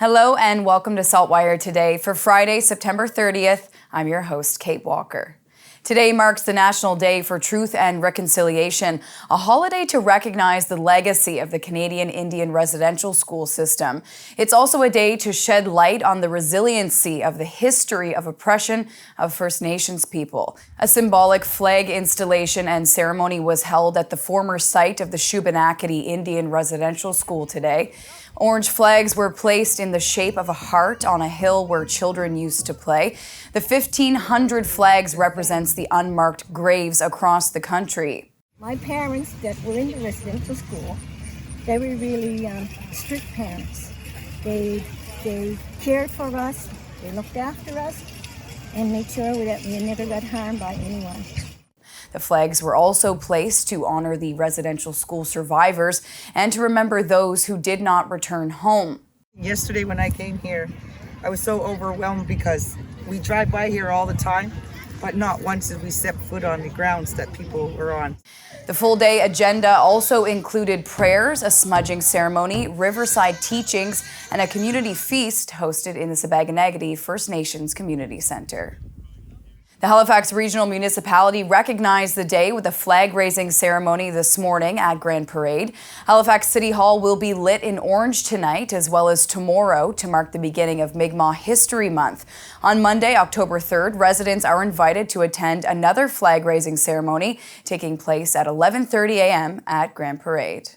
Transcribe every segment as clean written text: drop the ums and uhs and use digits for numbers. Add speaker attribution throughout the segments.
Speaker 1: Hello and welcome to SaltWire today for Friday, September 30th. I'm your host, Kate Walker. Today marks the National Day for Truth and Reconciliation, a holiday to recognize the legacy of the Canadian Indian residential school system. It's also a day to shed light on the resiliency of the history of oppression of First Nations people. A symbolic flag installation and ceremony was held at the former site of the Shubenacadie Indian Residential School today. Orange flags were placed in the shape of a heart on a hill where children used to play. The 1,500 flags represents the unmarked graves across the country.
Speaker 2: My parents that were in the residential school, they were really strict parents. They cared for us, they looked after us, and made sure that we never got harmed by anyone.
Speaker 1: The flags were also placed to honor the residential school survivors and to remember those who did not return home.
Speaker 3: Yesterday when I came here, I was so overwhelmed because we drive by here all the time, but not once did we step foot on the grounds that people were on.
Speaker 1: The full-day agenda also included prayers, a smudging ceremony, riverside teachings, and a community feast hosted in the Shubenacadie First Nations Community Centre. The Halifax Regional Municipality recognized the day with a flag-raising ceremony this morning at Grand Parade. Halifax City Hall will be lit in orange tonight as well as tomorrow to mark the beginning of Migma History Month. On Monday, October 3rd, residents are invited to attend another flag-raising ceremony taking place at 11:30 a.m. at Grand Parade.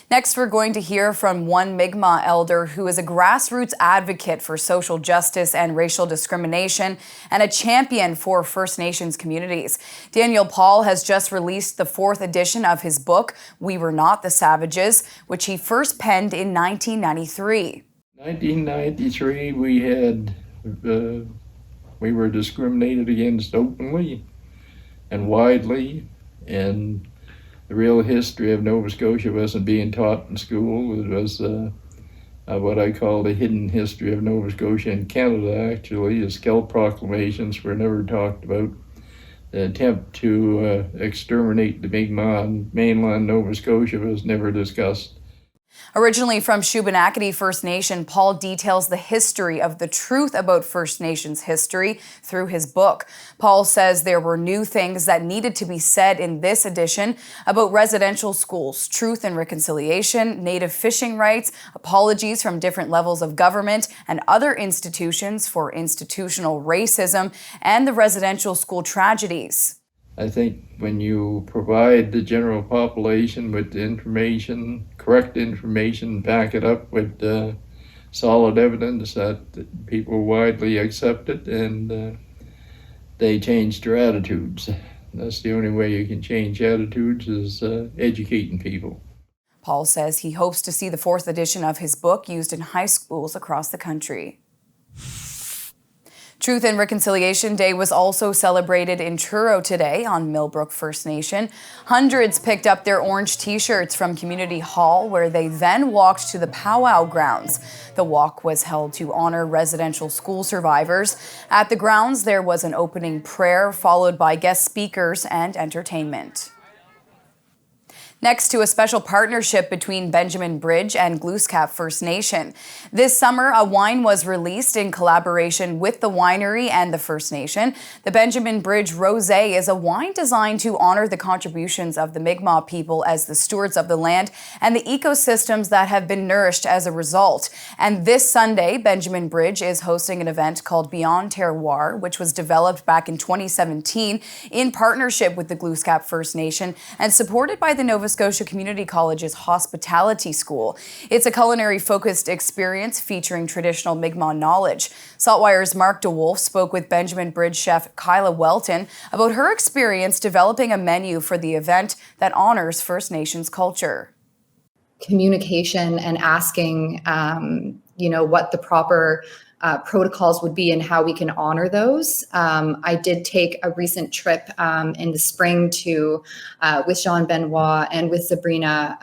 Speaker 1: Next, we're going to hear from one Migma Elder who is a grassroots advocate for social justice and racial discrimination and a champion for First Nations communities. Daniel Paul has just released the 4th edition of his book, We Were Not the Savages, which he first penned in 1993.
Speaker 4: 1993, we were discriminated against openly and widely, and the real history of Nova Scotia wasn't being taught in school. It was what I call the hidden history of Nova Scotia and Canada, actually. The Skell proclamations were never talked about. The attempt to exterminate the Mi'kmaq on mainland Nova Scotia was never discussed.
Speaker 1: Originally from Shubenacadie First Nation, Paul details the history of the truth about First Nations history through his book. Paul says there were new things that needed to be said in this edition about residential schools, truth and reconciliation, native fishing rights, apologies from different levels of government and other institutions for institutional racism, and the residential school tragedies.
Speaker 4: I think when you provide the general population with the information, correct information, back it up with solid evidence that people widely accept it and they change their attitudes. That's the only way you can change attitudes is educating people.
Speaker 1: Paul says he hopes to see the 4th edition of his book used in high schools across the country. Truth and Reconciliation Day was also celebrated in Truro today on Millbrook First Nation. Hundreds picked up their orange t-shirts from Community Hall, where they then walked to the powwow grounds. The walk was held to honor residential school survivors. At the grounds, there was an opening prayer followed by guest speakers and entertainment. Next to a special partnership between Benjamin Bridge and Glooscap First Nation. This summer, a wine was released in collaboration with the winery and the First Nation. The Benjamin Bridge Rosé is a wine designed to honor the contributions of the Mi'kmaq people as the stewards of the land and the ecosystems that have been nourished as a result. And this Sunday, Benjamin Bridge is hosting an event called Beyond Terroir, which was developed back in 2017 in partnership with the Glooscap First Nation and supported by the Nova Scotia Community College's Hospitality School. It's a culinary-focused experience featuring traditional Mi'kmaq knowledge. SaltWire's Mark DeWolf spoke with Benjamin Bridge chef Kyla Welton about her experience developing a menu for the event that honors First Nations culture.
Speaker 5: Communication and asking, what the proper protocols would be and how we can honor those. I did take a recent trip in the spring to with Jean Benoit and with Sabrina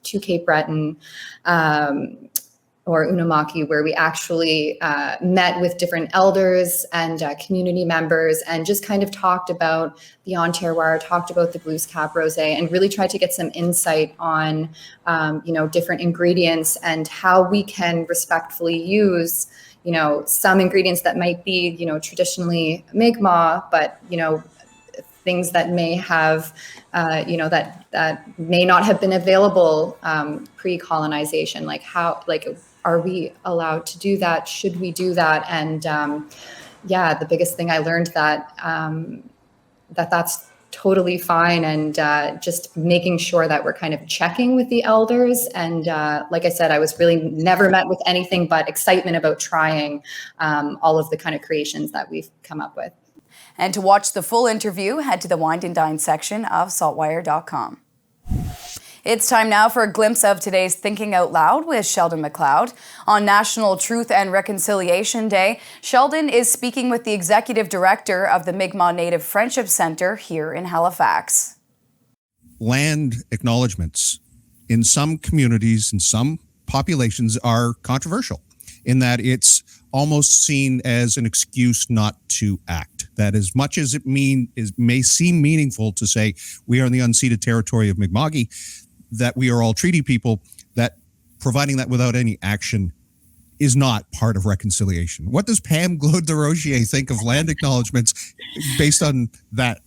Speaker 5: to Cape Breton or Unamaki, where we actually met with different elders and community members and just kind of talked about Beyond Terroir, talked about the Blues Cap Rosé, and really tried to get some insight on, different ingredients and how we can respectfully use, some ingredients that might be, traditionally Migma, but, things that may have, that may not have been available pre-colonization. Are we allowed to do that? Should we do that? And the biggest thing I learned that's totally fine, and just making sure that we're kind of checking with the elders. And like I said, I was really never met with anything but excitement about trying all of the kind of creations that we've come up with.
Speaker 1: And to watch the full interview, head to the Wine and Dine section of saltwire.com. It's time now for a glimpse of today's Thinking Out Loud with Sheldon McLeod. On National Truth and Reconciliation Day, Sheldon is speaking with the executive director of the Migma Native Friendship Center here in Halifax.
Speaker 6: Land acknowledgements in some communities and some populations are controversial in that it's almost seen as an excuse not to act. That as much as it may seem meaningful to say we are in the unceded territory of Mi'kma'ki, that we are all treaty people, that providing that without any action is not part of reconciliation. What does Pam Glaude-Desrochiers think of land acknowledgements based on that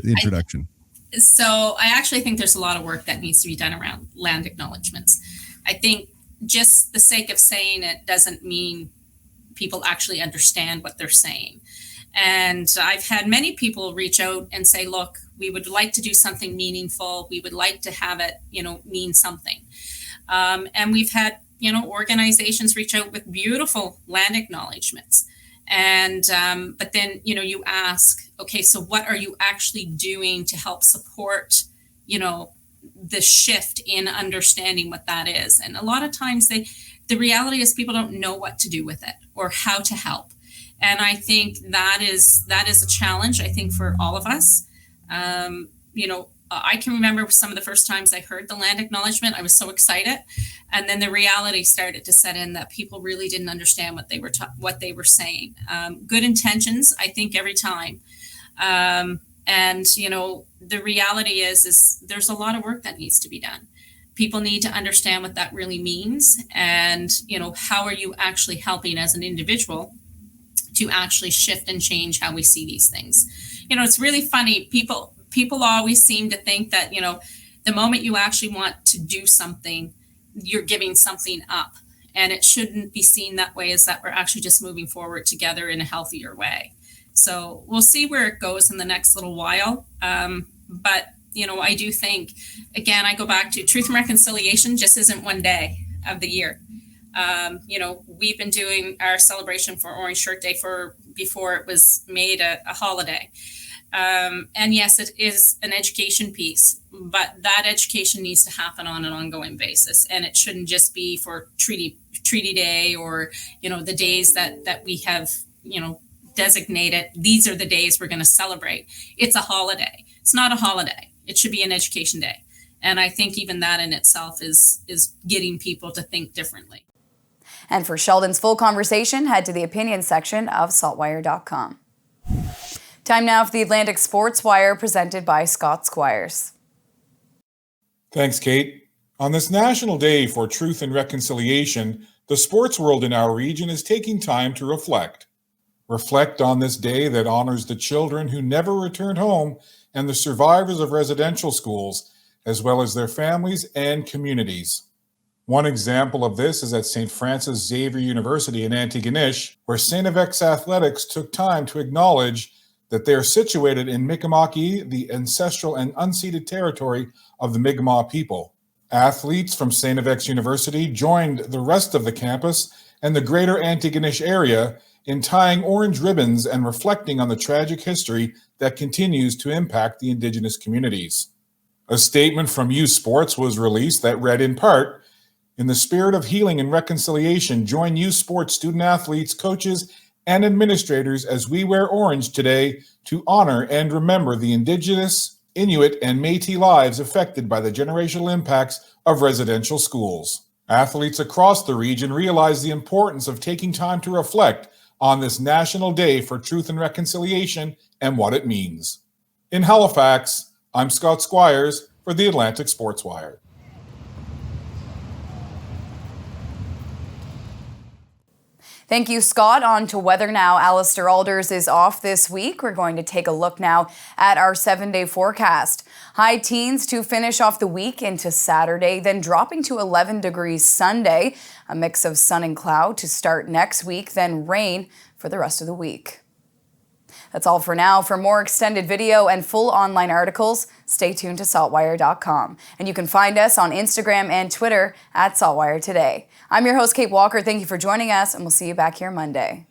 Speaker 6: introduction?
Speaker 7: So I actually think there's a lot of work that needs to be done around land acknowledgements. I think just the sake of saying it doesn't mean people actually understand what they're saying. And I've had many people reach out and say, look, we would like to do something meaningful. We would like to have it, mean something. And we've had, organizations reach out with beautiful land acknowledgements. And, but then, you ask, okay, so what are you actually doing to help support, the shift in understanding what that is? And a lot of times the reality is people don't know what to do with it or how to help. And I think that is a challenge, I think, for all of us. I can remember some of the first times I heard the land acknowledgement, I was so excited. And then the reality started to set in that people really didn't understand what they were saying. Good intentions, I think, every time. And, the reality is there's a lot of work that needs to be done. People need to understand what that really means. And, how are you actually helping as an individual to actually shift and change how we see these things? It's really funny. People always seem to think that, the moment you actually want to do something, you're giving something up. And it shouldn't be seen that way, as that we're actually just moving forward together in a healthier way. So we'll see where it goes in the next little while. But, I do think, again, I go back to truth and reconciliation just isn't one day of the year. We've been doing our celebration for Orange Shirt Day before it was made a holiday. And yes, it is an education piece, but that education needs to happen on an ongoing basis. And it shouldn't just be for Treaty Day or, the days that we have, designated. These are the days we're going to celebrate. It's a holiday. It's not a holiday. It should be an education day. And I think even that in itself is getting people to think differently.
Speaker 1: And for Sheldon's full conversation, head to the opinion section of saltwire.com. Time now for the Atlantic Sports Wire, presented by Scott Squires.
Speaker 8: Thanks, Kate. On this National Day for Truth and Reconciliation, the sports world in our region is taking time to reflect. Reflect on this day that honors the children who never returned home and the survivors of residential schools, as well as their families and communities. One example of this is at St. Francis Xavier University in Antigonish, where St. FX Athletics took time to acknowledge that they are situated in Mi'kma'ki, the ancestral and unceded territory of the Mi'kmaq people. Athletes from St. FX University joined the rest of the campus and the greater Antigonish area in tying orange ribbons and reflecting on the tragic history that continues to impact the Indigenous communities. A statement from Youth Sports was released that read in part, "In the spirit of healing and reconciliation, join youth sports student athletes, coaches, and administrators as we wear orange today to honor and remember the Indigenous, Inuit, and Métis lives affected by the generational impacts of residential schools." Athletes across the region realize the importance of taking time to reflect on this National Day for Truth and Reconciliation and what it means. In Halifax, I'm Scott Squires for the Atlantic SportsWire.
Speaker 1: Thank you, Scott. On to weather now. Alistair Alders is off this week. We're going to take a look now at our 7-day forecast. High teens to finish off the week into Saturday, then dropping to 11 degrees Sunday. A mix of sun and cloud to start next week, then rain for the rest of the week. That's all for now. For more extended video and full online articles, stay tuned to SaltWire.com. And you can find us on Instagram and Twitter at SaltWire Today. I'm your host, Kate Walker. Thank you for joining us, and we'll see you back here Monday.